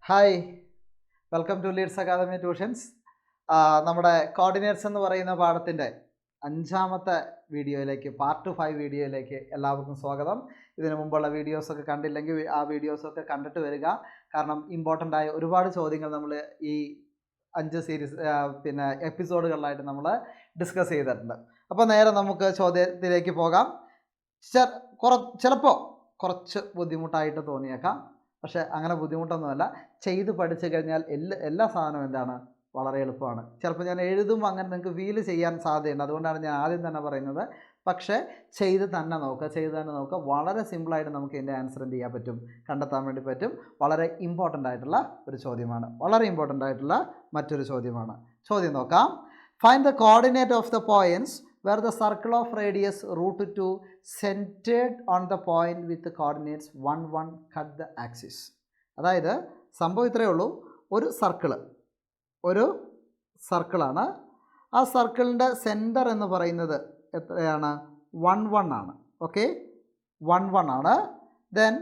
Hi, welcome to Leeds academy tuitions. നമ്മുടെ coordinates എന്ന് പറയുന്ന പാഠത്തിൻ്റെ 5ാമത്തെ വീഡിയോയിലേക്ക്, പാർട്ട് 5 വീഡിയോയിലേക്ക് എല്ലാവർക്കും സ്വാഗതം. ഇതിനു മുമ്പുള്ള വീഡിയോസൊക്കെ കണ്ടില്ലെങ്കിൽ ആ വീഡിയോസൊക്കെ കണ്ടിട്ട് വരിക. കാരണം ഇമ്പോർട്ടൻ്റ് ആയ ഒരുപാട് ചോദ്യങ്ങൾ നമ്മൾ ഈ 5 സീരീസ് എപ്പിസോഡുകളിലായിട്ട് നമ്മൾ ഡിസ്കസ് ചെയ്തിട്ടുണ്ട്. അപ്പോൾ നേരെ നമുക്ക് ചോദ്യത്തിലേക്ക് പോകാം. ചിലപ്പോൾ കുറച്ച് ബുദ്ധിമുട്ടായിട്ട് തോന്നിയേക്കാം, പക്ഷേ അങ്ങനെ ബുദ്ധിമുട്ടൊന്നുമല്ല. ചെയ്ത് പഠിച്ചു കഴിഞ്ഞാൽ എല്ലാ സാധനവും എന്താണ് വളരെ എളുപ്പമാണ്. ചിലപ്പോൾ ഞാൻ എഴുതുമ്പോൾ അങ്ങനെ നിങ്ങൾക്ക് ഫീൽ ചെയ്യാൻ സാധ്യതയുണ്ട്, അതുകൊണ്ടാണ് ഞാൻ ആദ്യം തന്നെ പറയുന്നത്. പക്ഷേ ചെയ്ത് തന്നെ നോക്കുക. വളരെ സിമ്പിളായിട്ട് നമുക്ക് ഇതിൻ്റെ ആൻസർ എന്ത് ചെയ്യാൻ പറ്റും, കണ്ടെത്താൻ വേണ്ടി പറ്റും. വളരെ ഇമ്പോർട്ടൻ്റ് ആയിട്ടുള്ള ഒരു ചോദ്യമാണ്, വളരെ ഇമ്പോർട്ടൻ്റ് ആയിട്ടുള്ള മറ്റൊരു ചോദ്യമാണ്. ചോദ്യം നോക്കാം. Find the coordinate of the points where the circle of radius √2 centered on the point with the coordinates 1, 1 cut the axis. അതായത് സംഭവം ഇത്രയേ ഉള്ളൂ. ഒരു സർക്കിളാണ്. ആ സർക്കിളിൻ്റെ സെൻറ്റർ എന്ന് പറയുന്നത് എത്രയാണ്? 1, 1 ആണ്. ഓക്കെ, 1, 1 ആണ്. ദെൻ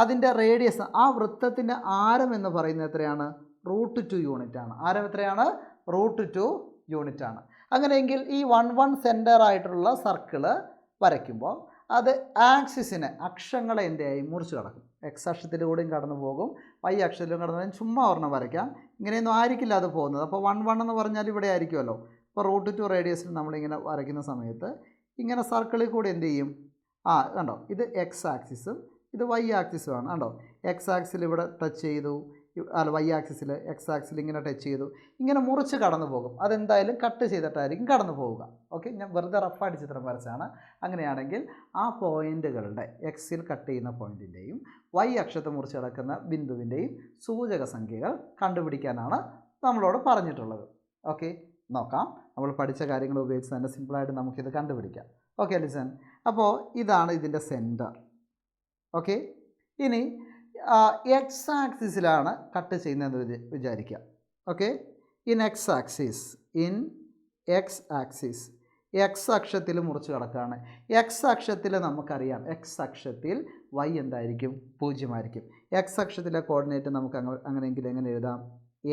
അതിൻ്റെ റേഡിയസ്, ആ വൃത്തത്തിൻ്റെ ആരം എന്ന് പറയുന്നത് എത്രയാണ്? √2 യൂണിറ്റ് ആണ്. ആരം എത്രയാണ്? √2 യൂണിറ്റ് ആണ്. അങ്ങനെയെങ്കിൽ ഈ 1, 1 സെൻറ്റർ ആയിട്ടുള്ള സർക്കിള് വരയ്ക്കുമ്പോൾ അത് ആക്സിസിനെ, അക്ഷങ്ങളെ എന്തെയായി മുറിച്ച് കിടക്കും. എക്സ് അക്ഷത്തിലൂടെയും കടന്നു പോകും, വൈ അക്ഷത്തിലും കടന്നു പോകും. ചുമ്മാ ഒരെണ്ണം വരയ്ക്കാം, ഇങ്ങനെയൊന്നും ആയിരിക്കില്ല അത് പോകുന്നത്. അപ്പോൾ 1, 1 എന്ന് പറഞ്ഞാൽ ഇവിടെ ആയിരിക്കുമല്ലോ. അപ്പോൾ √2 റേഡിയസിൽ നമ്മളിങ്ങനെ വരയ്ക്കുന്ന സമയത്ത് ഇങ്ങനെ സർക്കിളിൽ കൂടി എന്ത് ചെയ്യും? കണ്ടോ, ഇത് എക്സ് ആക്സിസും ഇത് വൈ ആക്സിസുമാണ്. കണ്ടോ, എക്സ് ആക്സിൽ ഇവിടെ ടച്ച് ചെയ്തു, വൈ ആക്സിസിൽ എക്സ് ആക്സിൽ ഇങ്ങനെ ടച്ച് ചെയ്തു, ഇങ്ങനെ മുറിച്ച് കടന്നു പോകും. അതെന്തായാലും കട്ട് ചെയ്തിട്ടായിരിക്കും കടന്നു പോവുക. ഓക്കെ, ഞാൻ വെറുതെ റഫായിട്ട് ചിത്രം വരച്ചാണ്. അങ്ങനെയാണെങ്കിൽ ആ പോയിൻ്റുകളുടെ എക്സിൽ കട്ട് ചെയ്യുന്ന പോയിൻറ്റിൻ്റെയും വൈ അക്ഷത്തെ മുറിച്ച് കിടക്കുന്ന ബിന്ദുവിൻ്റെയും സൂചക സംഖ്യകൾ കണ്ടുപിടിക്കാനാണ് നമ്മളോട് പറഞ്ഞിട്ടുള്ളത്. ഓക്കെ, നോക്കാം. നമ്മൾ പഠിച്ച കാര്യങ്ങൾ ഉപയോഗിച്ച് തന്നെ സിമ്പിളായിട്ട് നമുക്കിത് കണ്ടുപിടിക്കാം. Okay, listen. അപ്പോൾ ഇതാണ് ഇതിൻ്റെ സെൻറ്റർ. ഓക്കെ, ഇനി എക്സ് ആക്സിസിലാണ് കട്ട് ചെയ്യുന്നതെന്ന് വിചാരിക്കുക. Okay, in X axis X അക്ഷത്തിൽ മുറിച്ച് കിടക്കുകയാണ്. എക്സ് അക്ഷത്തിൽ നമുക്കറിയാം, എക്സ് അക്ഷത്തിൽ വൈ എന്തായിരിക്കും? 0 ആയിരിക്കും. എക്സ് അക്ഷത്തിലെ കോർഡിനേറ്റ് നമുക്ക് അങ്ങനെയെങ്കിൽ എങ്ങനെ എഴുതാം?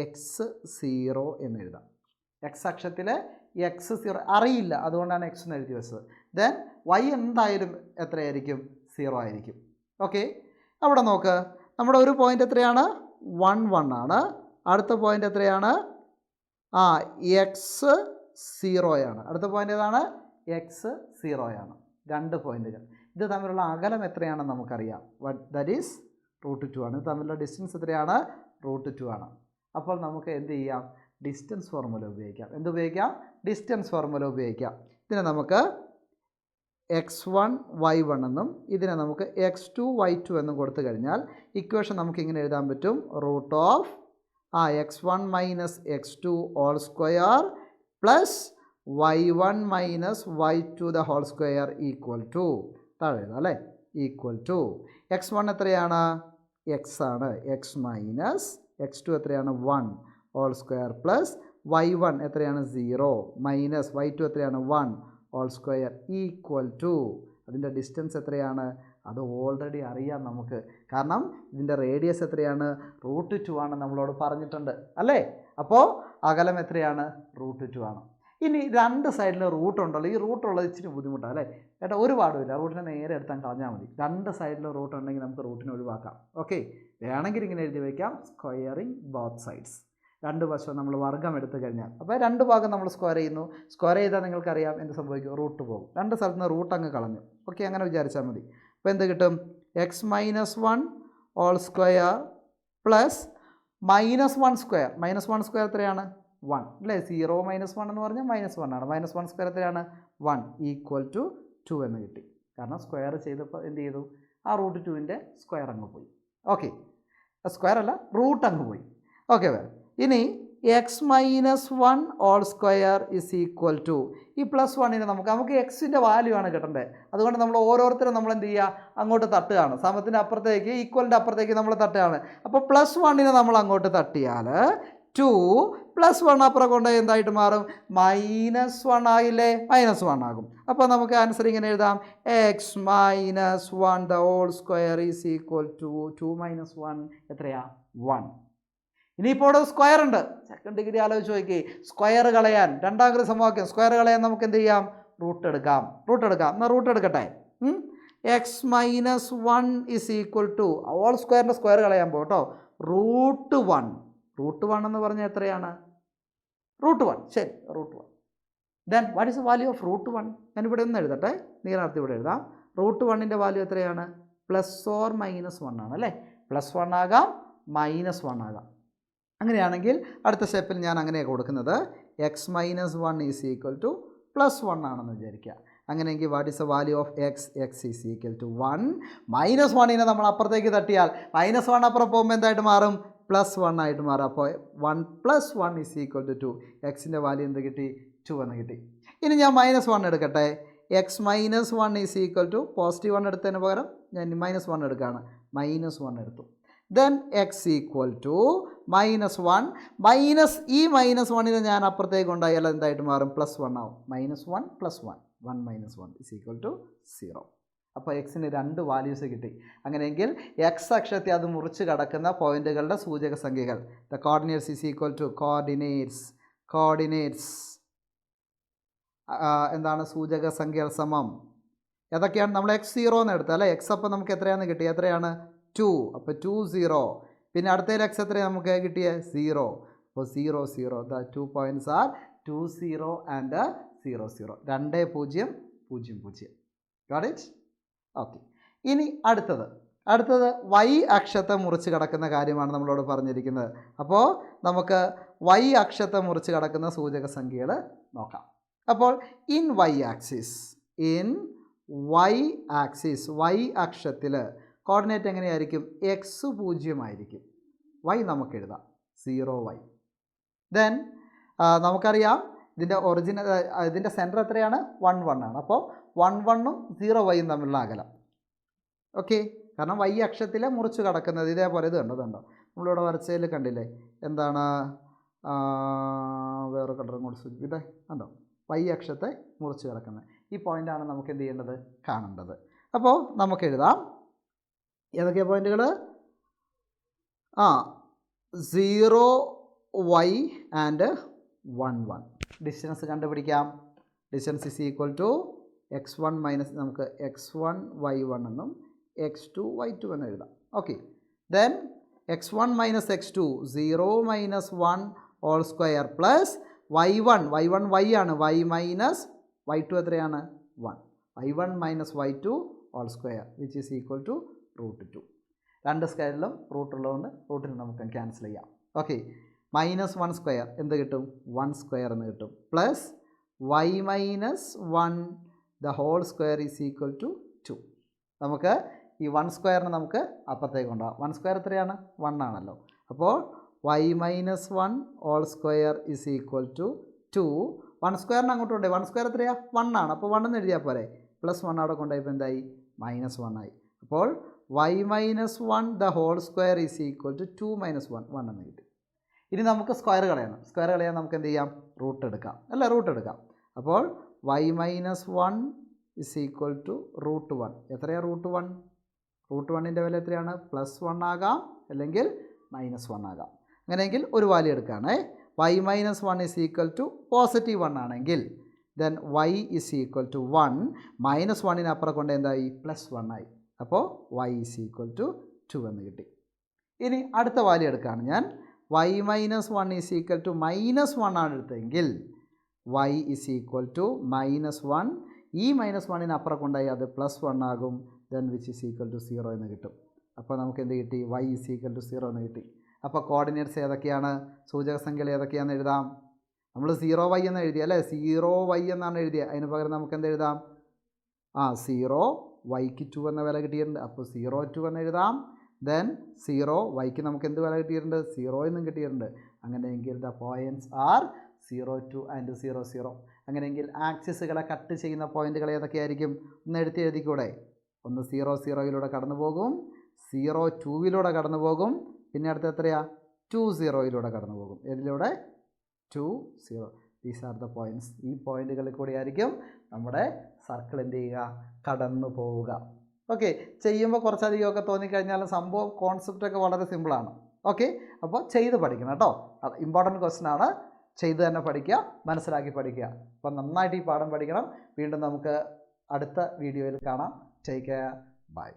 x0 എന്ന് എഴുതാം. എക്സ് അക്ഷത്തിൽ x0 അറിയില്ല, അതുകൊണ്ടാണ് എക്സ് എന്ന് എഴുതി വെച്ചത്. ദെൻ വൈ എന്തായാലും എത്രയായിരിക്കും? 0 ആയിരിക്കും. ഓക്കെ, അവിടെ നോക്ക്, നമ്മുടെ ഒരു പോയിൻ്റ് എത്രയാണ്? 1, 1 ആണ്. അടുത്ത പോയിൻ്റ് എത്രയാണ്? x0 ആണ്. അടുത്ത പോയിൻ്റ് ഏതാണ്? x0 ആണ്. 2 പോയിൻറ്റുകൾ. ഇത് തമ്മിലുള്ള അകലം എത്രയാണെന്ന് നമുക്കറിയാം. ദാറ്റ് ഈസ് √2 ആണ്. ഇത് തമ്മിലുള്ള ഡിസ്റ്റൻസ് എത്രയാണ്? √2 ആണ്. അപ്പോൾ നമുക്ക് എന്ത് ചെയ്യാം? ഡിസ്റ്റൻസ് ഫോർമുല ഉപയോഗിക്കാം. എന്തുപയോഗിക്കാം? ഡിസ്റ്റൻസ് ഫോർമുല ഉപയോഗിക്കാം. ഇതിനെ നമുക്ക് x1 y1 എന്നും ഇതിനെ നമുക്ക് x2 y2 എന്നും കൊടുത്തു കഴിഞ്ഞാൽ ഇക്വേഷൻ നമുക്ക് ഇങ്ങനെ എഴുതാൻ പറ്റും. x1 minus x2 whole square plus y1 minus y2 the whole square equal to, താഴെ എഴുതാം അല്ലേ, ഈക്വൽ ടു x1 എത്രയാണ്? x ആണ്. x മൈനസ് x2 എത്രയാണ്? 1 ഹോൾ സ്ക്വയർ പ്ലസ് y1 എത്രയാണ്? 0 മൈനസ് y2 എത്രയാണ്? 1 ഹോൾ സ്ക്വയർ ഈക്വൽ ടു, അതിൻ്റെ distance എത്രയാണ്? അത് ഓൾറെഡി അറിയാം നമുക്ക്. കാരണം ഇതിൻ്റെ റേഡിയസ് എത്രയാണ്? √2 ആണ്, നമ്മളോട് പറഞ്ഞിട്ടുണ്ട് അല്ലേ. അപ്പോൾ അകലം എത്രയാണ്? √2 ആണ്. ഇനി 2 സൈഡിൽ റൂട്ട് ഉണ്ടല്ലോ. ഈ റൂട്ടുള്ളത് ഇച്ചിരി ബുദ്ധിമുട്ടാണ് അല്ലേ ഏട്ടാ? ഒരു പാടുമില്ല, റൂട്ടിനെ നേരെ എടുത്താൽ കളഞ്ഞാൽ മതി. 2 സൈഡിൽ റൂട്ട് ഉണ്ടെങ്കിൽ നമുക്ക് റൂട്ടിനെ ഒഴിവാക്കാം. ഓക്കെ, വേണമെങ്കിൽ ഇങ്ങനെ എഴുതി വയ്ക്കാം, സ്ക്വയറിങ് ബോത്ത് സൈഡ്സ്. 2 വശവും നമ്മൾ വർഗ്ഗം എടുത്തു കഴിഞ്ഞാൽ, അപ്പോൾ 2 ഭാഗം നമ്മൾ സ്ക്വയർ ചെയ്യുന്നു. സ്ക്വയർ ചെയ്താൽ നിങ്ങൾക്കറിയാം എന്ത് സംഭവിക്കും? റൂട്ട് പോകും. 2 സ്ഥലത്ത് നിന്ന് റൂട്ട് അങ്ങ് കളഞ്ഞു. ഓക്കെ, അങ്ങനെ വിചാരിച്ചാൽ മതി. അപ്പോൾ എന്ത് കിട്ടും? x-1 whole square plus -1 square. -1 square എത്രയാണ്? 1 അല്ലേ. 0 - 1 എന്ന് പറഞ്ഞാൽ -1 ആണ്. -1 സ്ക്വയർ എത്രയാണ്? 1 ഈക്വൽ ടു 2 എന്ന് കിട്ടി. കാരണം സ്ക്വയർ ചെയ്തപ്പോൾ എന്ത് ചെയ്തു? ആ √2ൻ്റെ സ്ക്വയർ അങ്ങ് പോയി. ഓക്കെ, സ്ക്വയർ അല്ല, റൂട്ട് അങ്ങ് പോയി. ഓക്കെ, ഇനി x-1 whole square is equal to, ഈ +1നെ നമുക്ക് എക്സിൻ്റെ വാല്യൂ ആണ് കിട്ടേണ്ടത്. അതുകൊണ്ട് നമ്മൾ ഓരോരുത്തരും നമ്മൾ എന്ത് ചെയ്യുക? അങ്ങോട്ട് തട്ടുകയാണ്. സമത്തിൻ്റെ അപ്പുറത്തേക്ക്, ഈക്വലിൻ്റെ അപ്പുറത്തേക്ക് നമ്മൾ തട്ടുകയാണ്. അപ്പോൾ +1നെ നമ്മൾ അങ്ങോട്ട് തട്ടിയാൽ 2 +1 അപ്പുറം കൊണ്ട് എന്തായിട്ട് മാറും? -1 ആയില്ലേ? -1 ആകും. അപ്പോൾ നമുക്ക് ആൻസർ ഇങ്ങനെ എഴുതാം, x-1 the whole square is equal to 2 - 1 എത്രയാ? 1. ഇനിയിപ്പോൾ ഇവിടെ സ്ക്വയർ ഉണ്ട്. സെക്കൻഡ് ഡിഗ്രി ആലോചിച്ച് നോക്കി. സ്ക്വയർ കളയാൻ, രണ്ടാം സമവാക്യം സ്ക്വയർ കളയാൻ നമുക്ക് എന്ത് ചെയ്യാം? റൂട്ട് എടുക്കാം. എന്നാൽ റൂട്ട് എടുക്കട്ടെ. X minus 1 is equal to whole സ്ക്വയറിൻ്റെ സ്ക്വയർ കളയാൻ പോകും കേട്ടോ. റൂട്ട് 1 എന്ന് പറഞ്ഞാൽ എത്രയാണ്? റൂട്ട് 1. ശരി, root 1. Then what is the value of root 1? ഞാൻ ഇവിടെ ഒന്ന് എഴുതട്ടെ, നീളാർത്തി ഇവിടെ എഴുതാം. റൂട്ട് 1ൻ്റെ വാല്യൂ എത്രയാണ്? പ്ലസ് ഓർ മൈനസ് 1 ആണ് അല്ലേ? +1 ആകാം, -1 ആകാം. അങ്ങനെയാണെങ്കിൽ അടുത്ത സ്റ്റെപ്പിൽ ഞാൻ അങ്ങനെയാണ് കൊടുക്കുന്നത്. X minus 1 is equal to +1 ആണെന്ന് വിചാരിക്കുക. അങ്ങനെയെങ്കിൽ what is the value of x is equal to 1. -1നെ നമ്മൾ അപ്പുറത്തേക്ക് തട്ടിയാൽ -1 അപ്പുറം പോകുമ്പോൾ എന്തായിട്ട് മാറും? +1 ആയിട്ട് മാറും. അപ്പോൾ 1 + 1 ഈസ് ഈക്വൽ ടു 2. എക്സിൻ്റെ വാല്യൂ എന്ത് കിട്ടി? 2 എന്ന് കിട്ടി. ഇനി ഞാൻ -1 എടുക്കട്ടെ. X minus 1 is equal to +1 എടുത്തതിന് പകരം ഞാൻ -1 എടുക്കുകയാണ്. -1 എടുത്തു. Then x equal to -1 minus ഈ -1നെ ഞാൻ അപ്പുറത്തേക്ക് കൊണ്ടായാൽ എന്തായിട്ട് മാറും? +1 ആവും. -1 + 1 1 - 1 ഈസ് ഈക്വൽ ടു 0. അപ്പോൾ എക്സിന് 2 വാല്യൂസ് കിട്ടി. അങ്ങനെയെങ്കിൽ എക്സ് അക്ഷത്തെ അത് മുറിച്ച് കടക്കുന്ന പോയിന്റുകളുടെ സൂചക സംഖ്യകൾ, the coordinates is equal to coordinates എന്താണ്? സൂചക സംഖ്യകൾ സമം ഏതൊക്കെയാണ്? നമ്മൾ x0 എന്ന് എടുത്താൽ അല്ലേ? എക്സ് അപ്പോൾ നമുക്ക് എത്രയാണെന്ന് കിട്ടി? എത്രയാണ്? 2. അപ്പോൾ 2 0. പിന്നെ അടുത്തതിൽ എക്സ് എത്രയാണ് നമുക്ക് കിട്ടിയത്? 0. അപ്പോൾ 0 0. The 2 points R 2 0 and 0 0. 2 0 0 0. Got it? Okay. ഇനി അടുത്തത് y അക്ഷത്തെ മുറിച്ച് കടക്കുന്ന കാര്യമാണ് നമ്മളോട് പറഞ്ഞിരിക്കുന്നത്. അപ്പോൾ നമുക്ക് y അക്ഷത്തെ മുറിച്ച് കടക്കുന്ന സൂചക സംഖ്യകൾ നോക്കാം. അപ്പോൾ ഇൻ y അക്ഷത്തിൽ കോർഡിനേറ്റ് എങ്ങനെയായിരിക്കും? എക്സ് 0 ആയിരിക്കും. y നമുക്ക് എഴുതാം 0y. ദെൻ നമുക്കറിയാം ഇതിൻ്റെ സെൻറ്റർ എത്രയാണ്? 1 1 ആണ്. അപ്പോൾ 1 1ഉം 0y തമ്മിലുള്ള അകലം. ഓക്കെ, കാരണം y അക്ഷത്തിൽ മുറിച്ച് കടക്കുന്നത് ഇതേപോലെ ഇത് കണ്ടോ നമ്മളിവിടെ വരച്ചതിൽ കണ്ടില്ലേ? എന്താണ് വേറെ കളറും കൂടി ഇതേ കണ്ടോ? y അക്ഷത്തെ മുറിച്ച് കിടക്കുന്നത് ഈ പോയിൻ്റാണ് നമുക്ക് എന്ത് ചെയ്യേണ്ടത്? കാണേണ്ടത്. അപ്പോൾ നമുക്ക് എഴുതാം ഏതൊക്കെ പോയിന്റുകൾ? 0y and 1 1. ഡിസ്റ്റൻസ് കണ്ടുപിടിക്കാം. Distance is equal to x1 minus നമുക്ക് x1 y1 എന്നും x2 y2 എന്ന് എഴുതാം. Okay. Then x1 minus x2 0 minus 1 whole square plus y1 y ആണ്. y മൈനസ് y2 എത്രയാണ്? 1. y1 minus y2 whole square which is equal to √2. രണ്ട് സ്ക്വയറിലും root ഉള്ളതുകൊണ്ട് റൂട്ടിന് നമുക്ക് ക്യാൻസൽ ചെയ്യാം. ഓക്കെ. -1 സ്ക്വയർ എന്ത് കിട്ടും? 1 സ്ക്വയർ എന്ന് കിട്ടും. Plus y minus 1 the whole square is equal to 2. നമുക്ക് ഈ 1 സ്ക്വയറിന് നമുക്ക് അപ്പുറത്തേക്ക് കൊണ്ടുപോകാം. 1 സ്ക്വയർ എത്രയാണ്? 1 ആണല്ലോ. അപ്പോൾ y minus 1 whole square is equal to 2. 1 സ്ക്വയറിന് അങ്ങോട്ട് കൊണ്ടുപോയി. 1 സ്ക്വയർ എത്രയാണ്? 1 ആണ്. അപ്പോൾ 1 എന്ന് എഴുതിയാൽ പോരെ. +1 അവിടെ കൊണ്ടുപോയപ്പോൾ എന്തായി? -1 ആയി. അപ്പോൾ y minus 1 the whole square is equal to 2 - 1 എന്ന് കിട്ടി. ഇനി നമുക്ക് സ്ക്വയർ കളയണം. സ്ക്വയർ കളയാൻ നമുക്ക് എന്ത് ചെയ്യാം? റൂട്ട് എടുക്കാം. അപ്പോൾ y minus 1 is equal to √1. എത്രയാണ് √1? √1ൻ്റെ വില എത്രയാണ്? +1 ആകാം അല്ലെങ്കിൽ -1 ആകാം. അങ്ങനെയെങ്കിൽ ഒരു വാല്യൂ എടുക്കുകയാണ്. y minus 1 is equal to +1 ആണെങ്കിൽ then y is equal to 1. -1ന് അപ്പുറം കൊണ്ട് എന്തായി? +1 ആയി. അപ്പോൾ y ഇസ് ഈക്വൽ ടു 2 എന്ന് കിട്ടി. ഇനി അടുത്ത വാല്യൂ എടുക്കുകയാണ് ഞാൻ. y minus 1 is equal to -1 ആണ് എടുത്തതെങ്കിൽ y ഇസ് ഈക്വൽ ടു -1. ഈ -1ന് അപ്പുറം കൊണ്ടായി അത് +1 ആകും. Then which is equal to 0 എന്ന് കിട്ടും. അപ്പോൾ നമുക്ക് എന്ത് കിട്ടി? y ഈസ് ഈക്വൽ ടു 0 എന്ന് കിട്ടി. അപ്പോൾ കോർഡിനേറ്റ്സ് ഏതൊക്കെയാണ്? സൂചക സംഖ്യകൾ ഏതൊക്കെയാണെന്ന് എഴുതാം. നമ്മൾ 0y എന്ന് എഴുതി അല്ലേ? 0y എന്നാണ് എഴുതിയത്. അതിന് പകരം നമുക്ക് എന്ത് എഴുതാം? 0 yക്ക് 2 എന്ന വില കിട്ടിയിട്ടുണ്ട്. അപ്പോൾ 0 2 എന്ന് എഴുതാം. ദെൻ 0 yക്ക് നമുക്ക് എന്ത് വില കിട്ടിയിട്ടുണ്ട്? 0 എന്നും കിട്ടിയിട്ടുണ്ട്. അങ്ങനെയെങ്കിൽ ദ പോയിൻറ്റ്സ് ആർ 0 2 ആൻഡ് 0 0. അങ്ങനെയെങ്കിൽ ആക്സിസുകളെ കട്ട് ചെയ്യുന്ന പോയിന്റുകൾ ഏതൊക്കെയായിരിക്കും? ഒന്ന് എഴുതിക്കൂടെ? ഒന്ന് 0 0യിലൂടെ കടന്നു പോകും, 0 2യിലൂടെ കടന്നു പോകും, പിന്നെ അടുത്ത എത്രയാ? 2 0യിലൂടെ കടന്നു പോകും. ഇതിലൂടെ 2 0. These are the points. ഈ പോയിന്റുകളിൽ കൂടിയായിരിക്കും നമ്മുടെ സർക്കിൾ എന്ത് ചെയ്യുക? കടന്നു പോവുക. ഓക്കെ. ചെയ്യുമ്പോൾ കുറച്ചധികമൊക്കെ തോന്നിക്കഴിഞ്ഞാലും സംഭവം കോൺസെപ്റ്റൊക്കെ വളരെ സിമ്പിളാണ്. ഓക്കെ, അപ്പോൾ ചെയ്ത് പഠിക്കണം കേട്ടോ. അത് ഇമ്പോർട്ടൻറ്റ് ക്വസ്റ്റൻ ആണ്. ചെയ്ത് തന്നെ പഠിക്കുക, മനസ്സിലാക്കി പഠിക്കുക. അപ്പം നന്നായിട്ട് ഈ പാഠം പഠിക്കണം. വീണ്ടും നമുക്ക് അടുത്ത വീഡിയോയിൽ കാണാം. Take care, by.